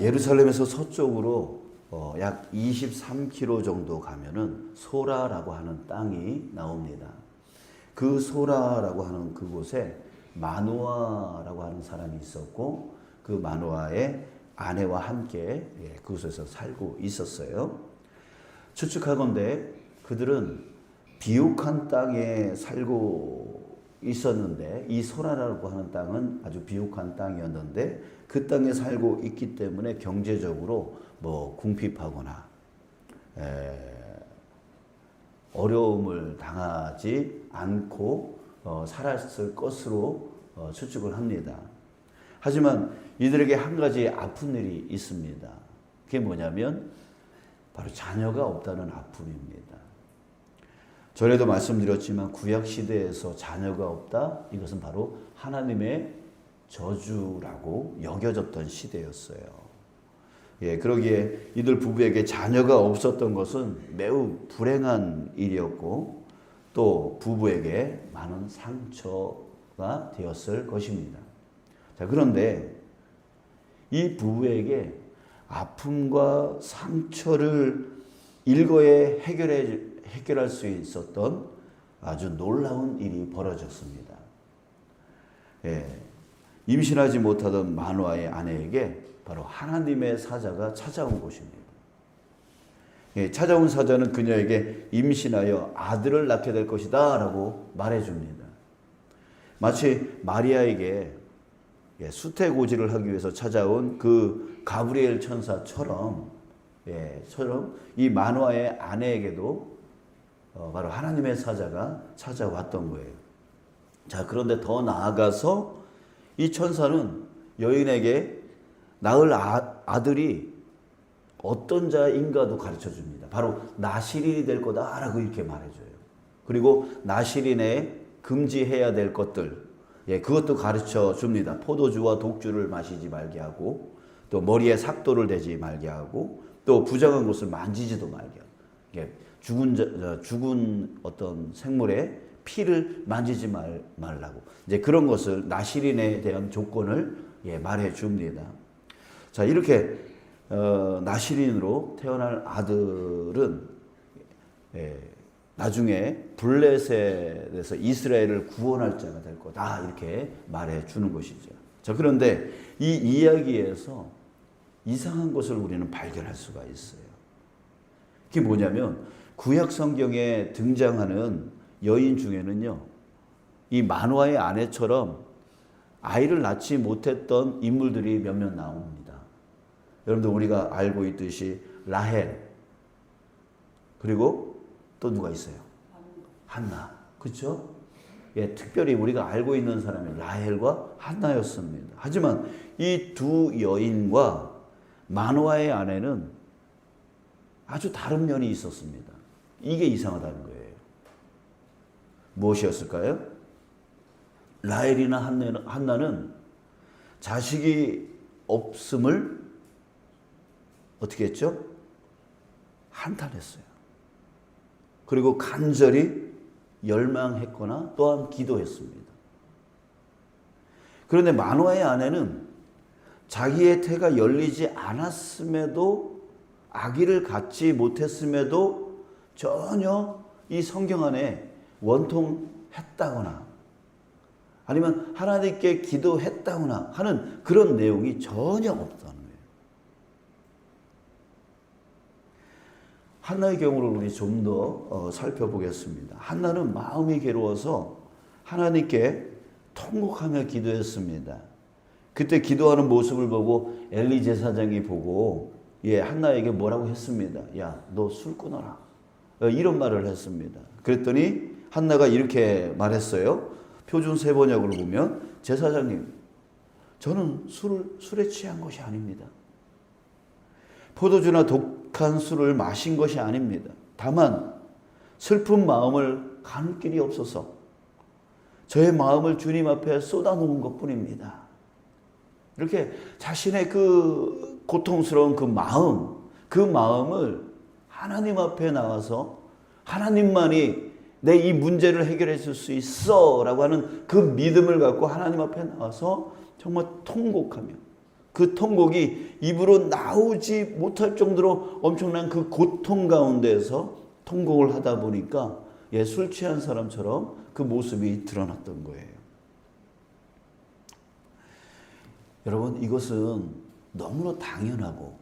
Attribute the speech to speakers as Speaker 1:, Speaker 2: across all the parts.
Speaker 1: 예루살렘에서 서쪽으로 약 23km 정도 가면은 소라라고 하는 땅이 나옵니다. 그 소라라고 하는 그곳에 마노아라고 하는 사람이 있었고, 그 마노아의 아내와 함께 그곳에서 살고 있었어요. 추측하건대 그들은 비옥한 땅에 살고 있었는데, 이 소라라고 하는 땅은 아주 비옥한 땅이었는데 그 땅에 살고 있기 때문에 경제적으로 궁핍하거나 어려움을 당하지 않고 살았을 것으로 추측을 합니다. 하지만 이들에게 한 가지 아픈 일이 있습니다. 그게 뭐냐면 바로 자녀가 없다는 아픔입니다. 전에도 말씀드렸지만 구약 시대에서 자녀가 없다, 이것은 바로 하나님의 저주라고 여겨졌던 시대였어요. 그러기에 이들 부부에게 자녀가 없었던 것은 매우 불행한 일이었고, 또 부부에게 많은 상처가 되었을 것입니다. 자, 그런데 이 부부에게 아픔과 상처를 일거에 해결할 수 있었던 아주 놀라운 일이 벌어졌습니다. 임신하지 못하던 마노아의 아내에게 바로 하나님의 사자가 찾아온 것입니다. 찾아온 사자는 그녀에게 임신하여 아들을 낳게 될 것이다 라고 말해줍니다. 마치 마리아에게 수태고지를 하기 위해서 찾아온 그 가브리엘 천사처럼 이 마노아의 아내에게도 바로 하나님의 사자가 찾아왔던 거예요. 자, 그런데 더 나아가서 이 천사는 여인에게 낳을 아들이 어떤 자인가도 가르쳐 줍니다. 바로 나시린이 될 거다라고 이렇게 말해줘요. 그리고 나시린에 금지해야 될 것들, 그것도 가르쳐 줍니다. 포도주와 독주를 마시지 말게 하고, 또 머리에 삭도를 대지 말게 하고, 또 부정한 것을 만지지도 말게 하고, 죽은 어떤 생물의 피를 만지지 말라고, 이제 그런 것을 나시린에 대한 조건을 말해 줍니다. 자, 이렇게 나시린으로 태어날 아들은 나중에 블레셋에서 이스라엘을 구원할 자가 될 거다, 이렇게 말해 주는 것이죠. 자, 그런데 이 이야기에서 이상한 것을 우리는 발견할 수가 있어요. 그게 뭐냐면 구약 성경에 등장하는 여인 중에는요, 이 마노아의 아내처럼 아이를 낳지 못했던 인물들이 몇몇 나옵니다. 여러분들 우리가 알고 있듯이 라헬, 그리고 또 누가 있어요? 한나. 그렇죠? 특별히 우리가 알고 있는 사람이 라헬과 한나였습니다. 하지만 이 두 여인과 마노아의 아내는 아주 다른 면이 있었습니다. 이게 이상하다는 거예요. 무엇이었을까요? 라헬이나 한나는 자식이 없음을 어떻게 했죠? 한탄했어요. 그리고 간절히 열망했거나 또한 기도했습니다. 그런데 마노아의 아내는 자기의 태가 열리지 않았음에도, 아기를 갖지 못했음에도 전혀 이 성경 안에 원통했다거나 아니면 하나님께 기도했다거나 하는 그런 내용이 전혀 없다는 거예요. 한나의 경우를 우리 좀 더 살펴보겠습니다. 한나는 마음이 괴로워서 하나님께 통곡하며 기도했습니다. 그때 기도하는 모습을 보고 엘리 제사장이 보고 한나에게 뭐라고 했습니다. 야, 너 술 끊어라. 이런 말을 했습니다. 그랬더니 한나가 이렇게 말했어요. 표준 세번역으로 보면, 제사장님, 저는 술에 취한 것이 아닙니다. 포도주나 독한 술을 마신 것이 아닙니다. 다만 슬픈 마음을 가눌 길이 없어서 저의 마음을 주님 앞에 쏟아놓은 것뿐입니다. 이렇게 자신의 그 고통스러운 그 마음을 하나님 앞에 나와서 하나님만이 내 이 문제를 해결해 줄 수 있어 라고 하는 그 믿음을 갖고 하나님 앞에 나와서 정말 통곡하며 그 통곡이 입으로 나오지 못할 정도로 엄청난 그 고통 가운데에서 통곡을 하다 보니까 술 취한 사람처럼 그 모습이 드러났던 거예요. 여러분, 이것은 너무나 당연하고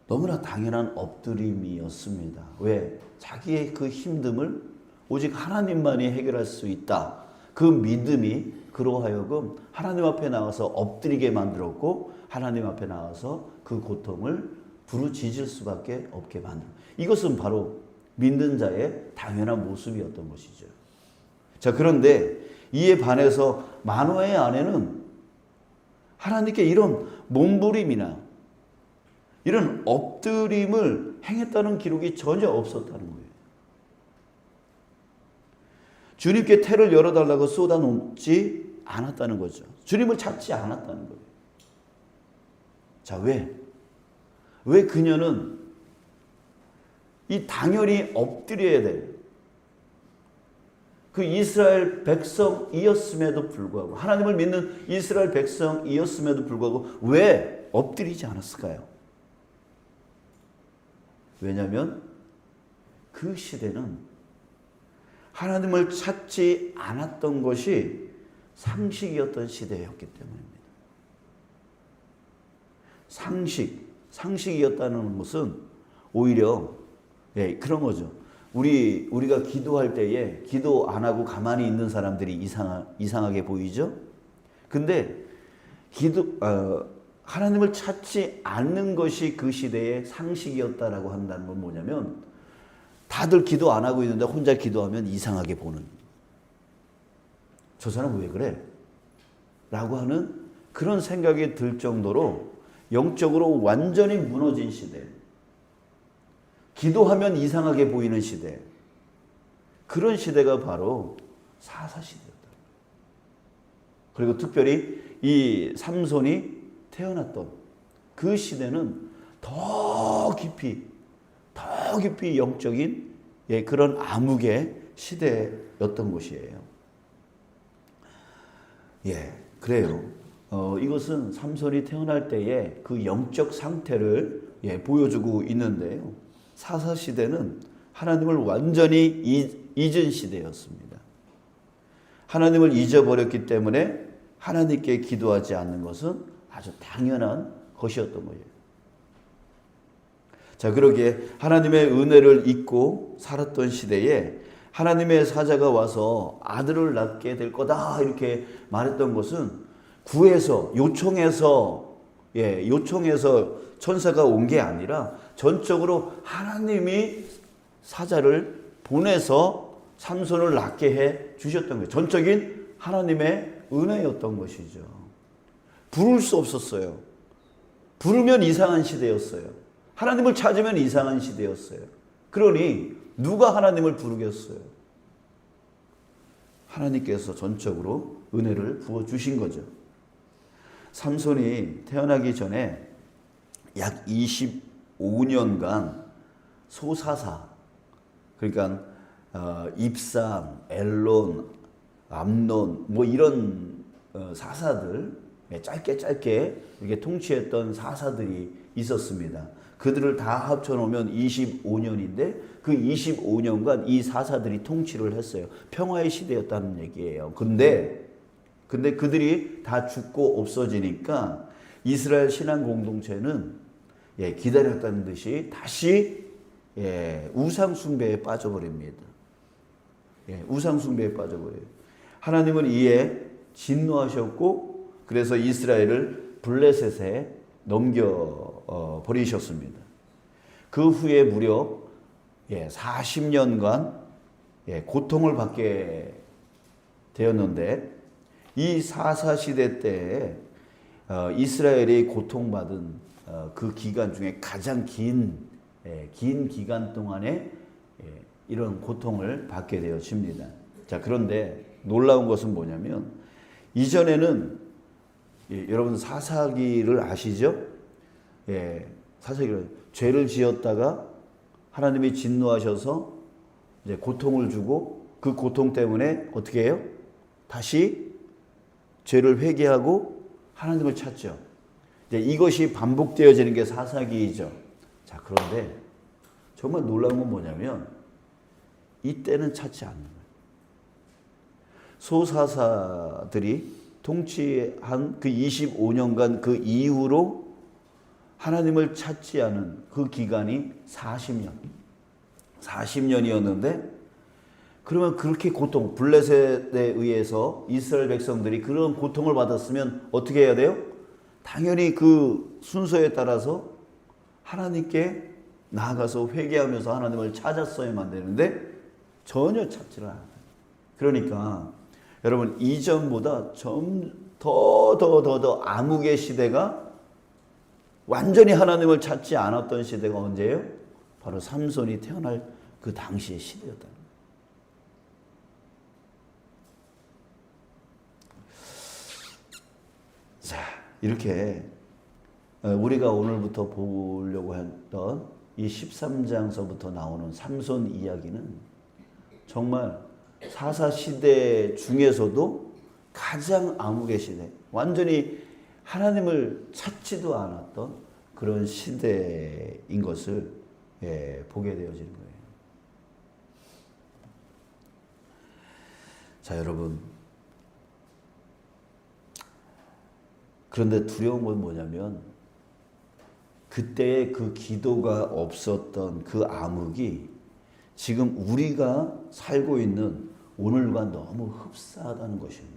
Speaker 1: 너무나 당연한 엎드림이었습니다. 왜? 자기의 그 힘듦을 오직 하나님만이 해결할 수 있다. 그 믿음이 그로 하여금 하나님 앞에 나와서 엎드리게 만들었고, 하나님 앞에 나와서 그 고통을 부르짖을 수밖에 없게 만들었다. 이것은 바로 믿는 자의 당연한 모습이었던 것이죠. 자, 그런데 이에 반해서 마노아의 아내는 하나님께 이런 몸부림이나 이런 엎드림을 행했다는 기록이 전혀 없었다는 거예요. 주님께 태를 열어달라고 쏟아놓지 않았다는 거죠. 주님을 찾지 않았다는 거예요. 자, 왜 그녀는 이 당연히 엎드려야 돼요. 그 이스라엘 백성이었음에도 불구하고, 하나님을 믿는 이스라엘 백성이었음에도 불구하고 왜 엎드리지 않았을까요? 왜냐하면 그 시대는 하나님을 찾지 않았던 것이 상식이었던 시대였기 때문입니다. 상식이었다는 것은 오히려 그런 거죠. 우리가 기도할 때에 기도 안 하고 가만히 있는 사람들이 이상하게 보이죠? 근데 하나님을 찾지 않는 것이 그 시대의 상식이었다라고 한다는 건 뭐냐면, 다들 기도 안 하고 있는데 혼자 기도하면 이상하게 보는, 저 사람 왜 그래? 라고 하는 그런 생각이 들 정도로 영적으로 완전히 무너진 시대, 기도하면 이상하게 보이는 시대, 그런 시대가 바로 사사시대였다. 그리고 특별히 이 삼손이 태어났던 그 시대는 더 깊이 영적인 그런 암흑의 시대였던 것이에요. 그래요. 이것은 삼손이 태어날 때의 그 영적 상태를 보여주고 있는데요. 사사시대는 하나님을 완전히 잊은 시대였습니다. 하나님을 잊어버렸기 때문에 하나님께 기도하지 않는 것은 아주 당연한 것이었던 거예요. 자, 그러기에 하나님의 은혜를 잊고 살았던 시대에 하나님의 사자가 와서 아들을 낳게 될 거다 이렇게 말했던 것은 요청해서 천사가 온 게 아니라 전적으로 하나님이 사자를 보내서 삼손을 낳게 해 주셨던 거예요. 전적인 하나님의 은혜였던 것이죠. 부를 수 없었어요. 부르면 이상한 시대였어요. 하나님을 찾으면 이상한 시대였어요. 그러니 누가 하나님을 부르겠어요? 하나님께서 전적으로 은혜를 부어주신 거죠. 삼손이 태어나기 전에 약 25년간 소사사, 그러니까 입상, 엘론, 암논 이런 사사들, 짧게 이렇게 통치했던 사사들이 있었습니다. 그들을 다 합쳐놓으면 25년인데 그 25년간 이 사사들이 통치를 했어요. 평화의 시대였다는 얘기예요. 근데 그들이 다 죽고 없어지니까 이스라엘 신앙 공동체는 기다렸다는 듯이 다시 우상 숭배에 빠져버립니다. 우상 숭배에 빠져버려요. 하나님은 이에 진노하셨고 그래서 이스라엘을 블레셋에 넘겨 버리셨습니다. 그 후에 무려 40년간 고통을 받게 되었는데, 이 사사시대 때에 이스라엘이 고통받은 그 기간 중에 가장 긴 기간 동안에 이런 고통을 받게 되어집니다. 자, 그런데 놀라운 것은 뭐냐면, 이전에는 여러분 사사기를 아시죠? 사사기를 죄를 지었다가 하나님이 진노하셔서 이제 고통을 주고 그 고통 때문에 어떻게 해요? 다시 죄를 회개하고 하나님을 찾죠. 이제 이것이 반복되어지는 게 사사기죠. 자, 그런데 정말 놀라운 건 뭐냐면 이때는 찾지 않는 거예요. 소사사들이 통치한 그 25년간 그 이후로 하나님을 찾지 않은 그 기간이 40년. 40년이었는데 그러면 그렇게 블레셋에 의해서 이스라엘 백성들이 그런 고통을 받았으면 어떻게 해야 돼요? 당연히 그 순서에 따라서 하나님께 나아가서 회개하면서 하나님을 찾았어야만 되는데 전혀 찾지를 않아요. 그러니까 여러분 이전보다 더 암흑의 시대가 완전히 하나님을 찾지 않았던 시대가 언제예요? 바로 삼손이 태어날 그 당시의 시대였다. 자, 이렇게 우리가 오늘부터 보려고 했던 이 13장서부터 나오는 삼손 이야기는 정말 사사시대 중에서도 가장 암흑의 시대, 완전히 하나님을 찾지도 않았던 그런 시대인 것을 보게 되어지는 거예요. 자, 여러분, 그런데 두려운 건 뭐냐면 그때의 그 기도가 없었던 그 암흑이 지금 우리가 살고 있는 오늘과 너무 흡사하다는 것입니다.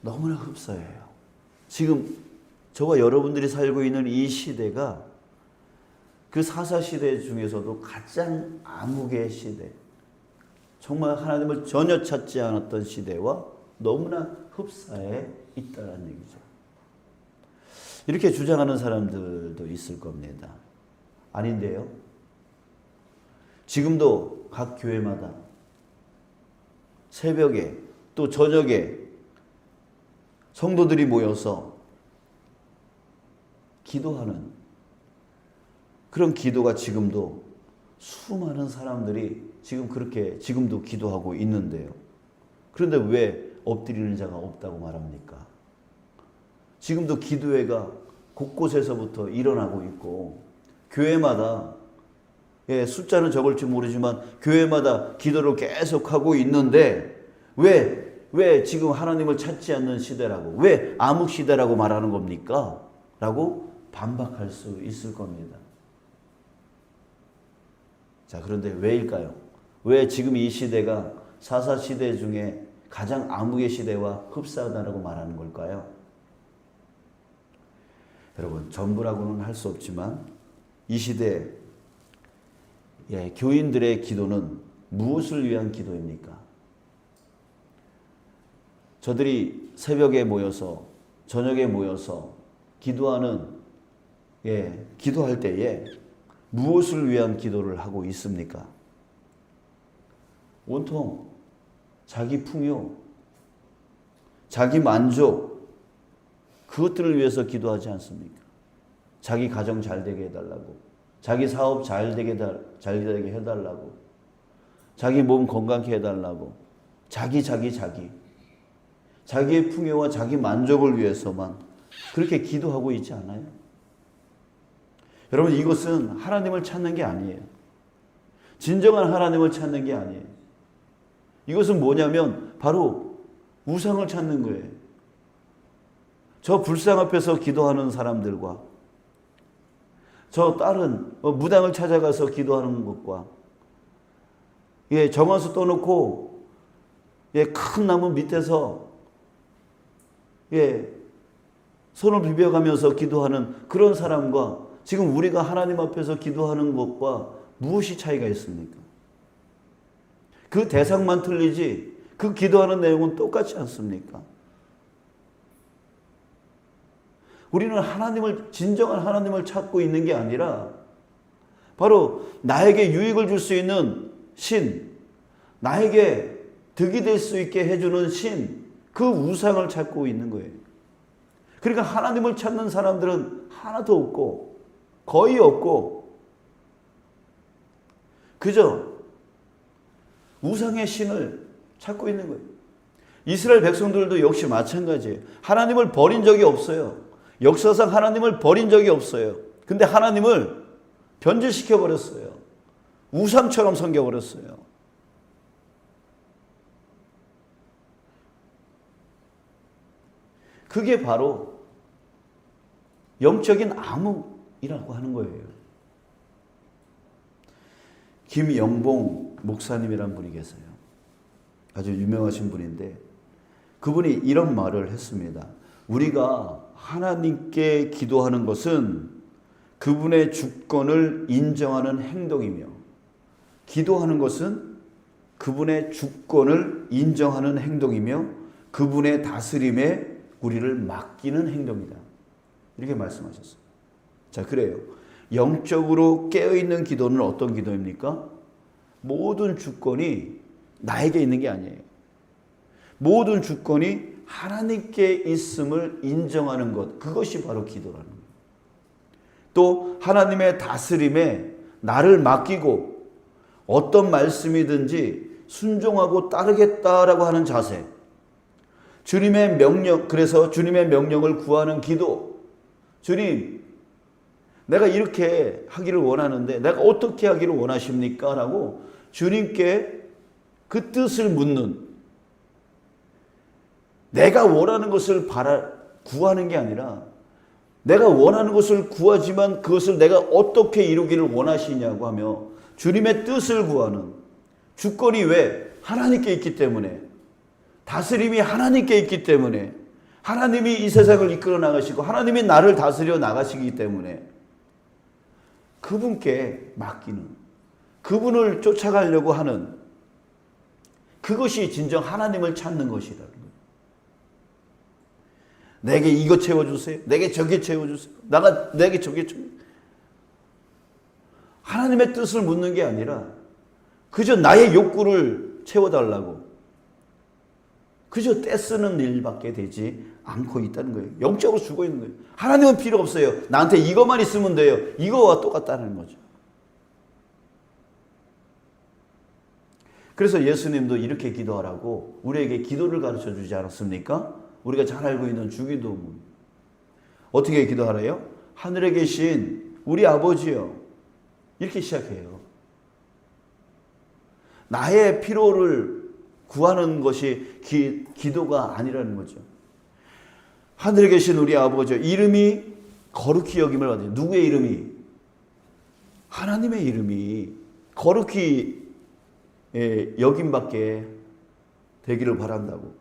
Speaker 1: 너무나 흡사해요. 지금 저와 여러분들이 살고 있는 이 시대가 그 사사시대 중에서도 가장 암흑의 시대, 정말 하나님을 전혀 찾지 않았던 시대와 너무나 흡사해 있다는 얘기죠. 이렇게 주장하는 사람들도 있을 겁니다. 아닌데요. 지금도 각 교회마다 새벽에 또 저녁에 성도들이 모여서 기도하는 그런 기도가 지금도 수많은 사람들이 지금 그렇게 지금도 기도하고 있는데요. 그런데 왜 엎드리는 자가 없다고 말합니까? 지금도 기도회가 곳곳에서부터 일어나고 있고 교회마다 숫자는 적을지 모르지만 교회마다 기도를 계속하고 있는데 왜 지금 하나님을 찾지 않는 시대라고, 왜 암흑 시대라고 말하는 겁니까? 라고 반박할 수 있을 겁니다. 자, 그런데 왜일까요? 왜 지금 이 시대가 사사 시대 중에 가장 암흑의 시대와 흡사하다고 말하는 걸까요? 여러분, 전부라고는 할 수 없지만 이 시대 교인들의 기도는 무엇을 위한 기도입니까? 저들이 새벽에 모여서 저녁에 모여서 기도할 때에 무엇을 위한 기도를 하고 있습니까? 온통 자기 풍요, 자기 만족, 그것들을 위해서 기도하지 않습니까? 자기 가정 잘 되게 해달라고, 자기 사업 잘 되게 해달라고, 자기 몸 건강케 해달라고, 자기의 풍요와 자기 만족을 위해서만 그렇게 기도하고 있지 않아요? 여러분, 이것은 하나님을 찾는 게 아니에요. 진정한 하나님을 찾는 게 아니에요. 이것은 뭐냐면 바로 우상을 찾는 거예요. 저 불상 앞에서 기도하는 사람들과 저 다른 무당을 찾아가서 기도하는 것과 정화수 떠놓고 큰 나무 밑에서 손을 비벼가면서 기도하는 그런 사람과 지금 우리가 하나님 앞에서 기도하는 것과 무엇이 차이가 있습니까? 그 대상만 틀리지 그 기도하는 내용은 똑같지 않습니까? 우리는 진정한 하나님을 찾고 있는 게 아니라 바로 나에게 유익을 줄 수 있는 신, 나에게 득이 될 수 있게 해주는 신, 그 우상을 찾고 있는 거예요. 그러니까 하나님을 찾는 사람들은 하나도 없고 거의 없고 그저 우상의 신을 찾고 있는 거예요. 이스라엘 백성들도 역시 마찬가지예요. 하나님을 버린 적이 없어요. 역사상 하나님을 버린 적이 없어요. 근데 하나님을 변질시켜 버렸어요. 우상처럼 섬겨 버렸어요. 그게 바로 영적인 암흑이라고 하는 거예요. 김영봉 목사님이란 분이 계세요. 아주 유명하신 분인데 그분이 이런 말을 했습니다. 우리가 하나님께 기도하는 것은 그분의 주권을 인정하는 행동이며 기도하는 것은 그분의 주권을 인정하는 행동이며 그분의 다스림에 우리를 맡기는 행동이다. 이렇게 말씀하셨어요. 자, 그래요. 영적으로 깨어있는 기도는 어떤 기도입니까? 모든 주권이 나에게 있는 게 아니에요. 모든 주권이 하나님께 있음을 인정하는 것, 그것이 바로 기도라는 거예요. 또 하나님의 다스림에 나를 맡기고 어떤 말씀이든지 순종하고 따르겠다라고 하는 자세, 주님의 명령, 그래서 주님의 명령을 구하는 기도. 주님, 내가 이렇게 하기를 원하는데 내가 어떻게 하기를 원하십니까? 라고 주님께 그 뜻을 묻는, 내가 원하는 것을 구하는 게 아니라 내가 원하는 것을 구하지만 그것을 내가 어떻게 이루기를 원하시냐고 하며 주님의 뜻을 구하는, 주권이 왜? 하나님께 있기 때문에, 다스림이 하나님께 있기 때문에, 하나님이 이 세상을 이끌어 나가시고 하나님이 나를 다스려 나가시기 때문에 그분께 맡기는, 그분을 쫓아가려고 하는, 그것이 진정 하나님을 찾는 것이라는 거예요. 내게 이거 채워주세요. 내게 저게 채워주세요. 내게 저게 채워주세요. 하나님의 뜻을 묻는 게 아니라 그저 나의 욕구를 채워달라고, 그저 떼쓰는 일밖에 되지 않고 있다는 거예요. 영적으로 죽어 있는 거예요. 하나님은 필요 없어요. 나한테 이것만 있으면 돼요. 이거와 똑같다는 거죠. 그래서 예수님도 이렇게 기도하라고 우리에게 기도를 가르쳐 주지 않았습니까? 우리가 잘 알고 있는 주기도문. 어떻게 기도하래요? 하늘에 계신 우리 아버지요. 이렇게 시작해요. 나의 필요를 구하는 것이 기도가 아니라는 거죠. 하늘에 계신 우리 아버지, 이름이 거룩히 여김을 받으세요. 누구의 이름이? 하나님의 이름이 거룩히 여김받게 되기를 바란다고.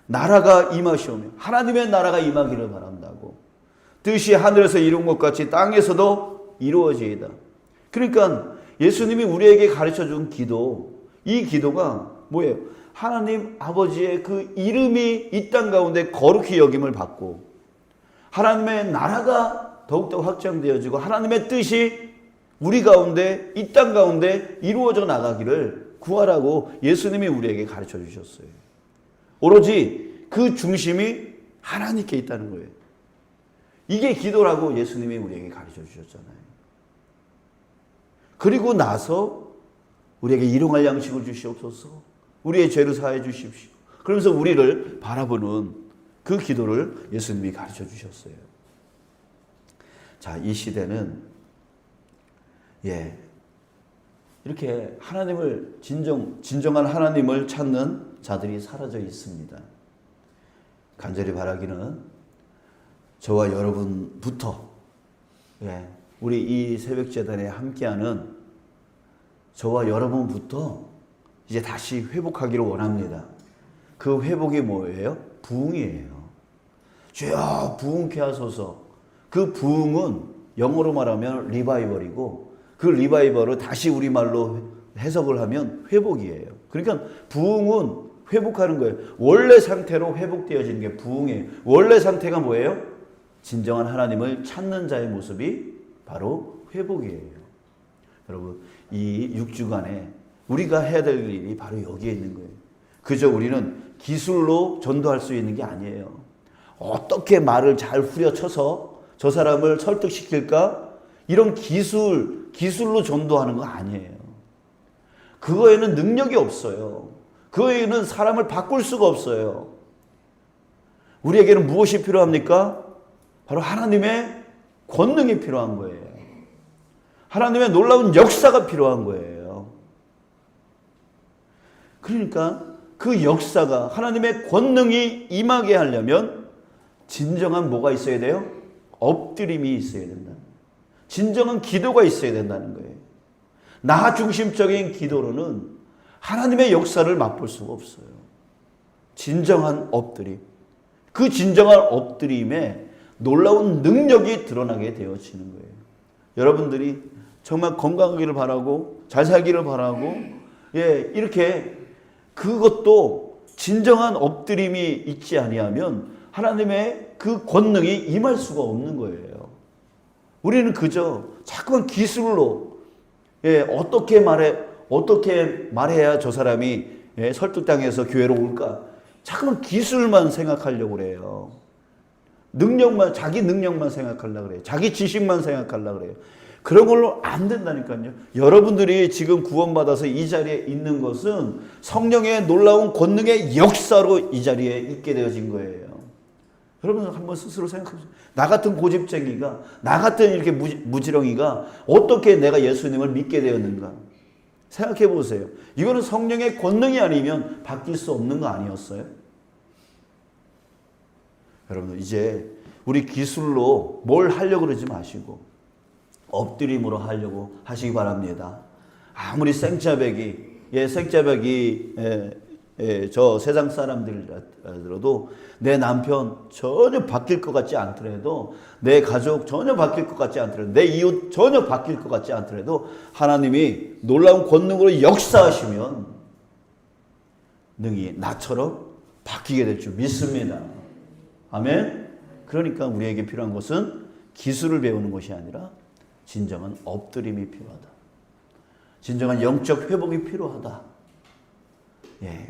Speaker 1: 나라가 임하시오며, 하나님의 나라가 임하기를 바란다고. 뜻이 하늘에서 이룬 것 같이 땅에서도 이루어지이다. 그러니까 예수님이 우리에게 가르쳐준 기도, 이 기도가 뭐예요? 하나님 아버지의 그 이름이 이 땅 가운데 거룩히 여김을 받고 하나님의 나라가 더욱더 확장되어지고 하나님의 뜻이 우리 가운데, 이 땅 가운데 이루어져 나가기를 구하라고 예수님이 우리에게 가르쳐 주셨어요. 오로지 그 중심이 하나님께 있다는 거예요. 이게 기도라고 예수님이 우리에게 가르쳐 주셨잖아요. 그리고 나서 우리에게 일용할 양식을 주시옵소서, 우리의 죄를 사해 주십시오. 그러면서 우리를 바라보는 그 기도를 예수님이 가르쳐 주셨어요. 자, 이 시대는 이렇게 하나님을 진정한 하나님을 찾는 자들이 사라져 있습니다. 간절히 바라기는 저와 여러분부터 우리 이 새벽재단에 함께하는 저와 여러분부터 이제 다시 회복하기를 원합니다. 그 회복이 뭐예요? 부흥이에요. 주여 부흥케 하소서. 그 부흥은 영어로 말하면 리바이벌이고 그 리바이벌을 다시 우리말로 해석을 하면 회복이에요. 그러니까 부흥은 회복하는 거예요. 원래 상태로 회복되어지는 게 부흥이에요. 원래 상태가 뭐예요? 진정한 하나님을 찾는 자의 모습이 바로 회복이에요. 여러분, 이 6주간에 우리가 해야 될 일이 바로 여기에 있는 거예요. 그저 우리는 기술로 전도할 수 있는 게 아니에요. 어떻게 말을 잘 후려쳐서 저 사람을 설득시킬까? 이런 기술로 전도하는 거 아니에요. 그거에는 능력이 없어요. 그에는 사람을 바꿀 수가 없어요. 우리에게는 무엇이 필요합니까? 바로 하나님의 권능이 필요한 거예요. 하나님의 놀라운 역사가 필요한 거예요. 그러니까 그 역사가 하나님의 권능이 임하게 하려면 진정한 뭐가 있어야 돼요? 엎드림이 있어야 된다. 진정한 기도가 있어야 된다는 거예요. 나 중심적인 기도로는 하나님의 역사를 맛볼 수가 없어요. 진정한 엎드림. 그 진정한 엎드림에 놀라운 능력이 드러나게 되어지는 거예요. 여러분들이 정말 건강하기를 바라고 잘 살기를 바라고 이렇게 그것도 진정한 엎드림이 있지 아니하면 하나님의 그 권능이 임할 수가 없는 거예요. 우리는 그저 자꾸만 기술로 어떻게 말해야 저 사람이 설득당해서 교회로 올까? 자꾸만 기술만 생각하려고 그래요. 자기 능력만 생각하려고 그래요. 자기 지식만 생각하려고 그래요. 그런 걸로 안 된다니까요. 여러분들이 지금 구원받아서 이 자리에 있는 것은 성령의 놀라운 권능의 역사로 이 자리에 있게 되어진 거예요. 여러분 한번 스스로 생각해보세요. 나 같은 고집쟁이가, 나 같은 이렇게 무지렁이가 어떻게 내가 예수님을 믿게 되었는가? 생각해 보세요. 이거는 성령의 권능이 아니면 바뀔 수 없는 거 아니었어요? 여러분 이제 우리 기술로 뭘 하려고 그러지 마시고 엎드림으로 하려고 하시기 바랍니다. 아무리 생짜배기 저 세상 사람들이라도 내 남편 전혀 바뀔 것 같지 않더라도 내 가족 전혀 바뀔 것 같지 않더라도 내 이웃 전혀 바뀔 것 같지 않더라도 하나님이 놀라운 권능으로 역사하시면 능히 나처럼 바뀌게 될 줄 믿습니다. 아멘. 그러니까 우리에게 필요한 것은 기술을 배우는 것이 아니라 진정한 엎드림이 필요하다. 진정한 영적 회복이 필요하다.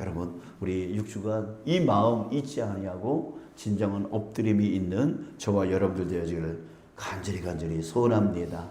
Speaker 1: 여러분 우리 6주간 이 마음 잊지 아니하고 진정한 엎드림이 있는 저와 여러분들 되어지기를 간절히 소원합니다.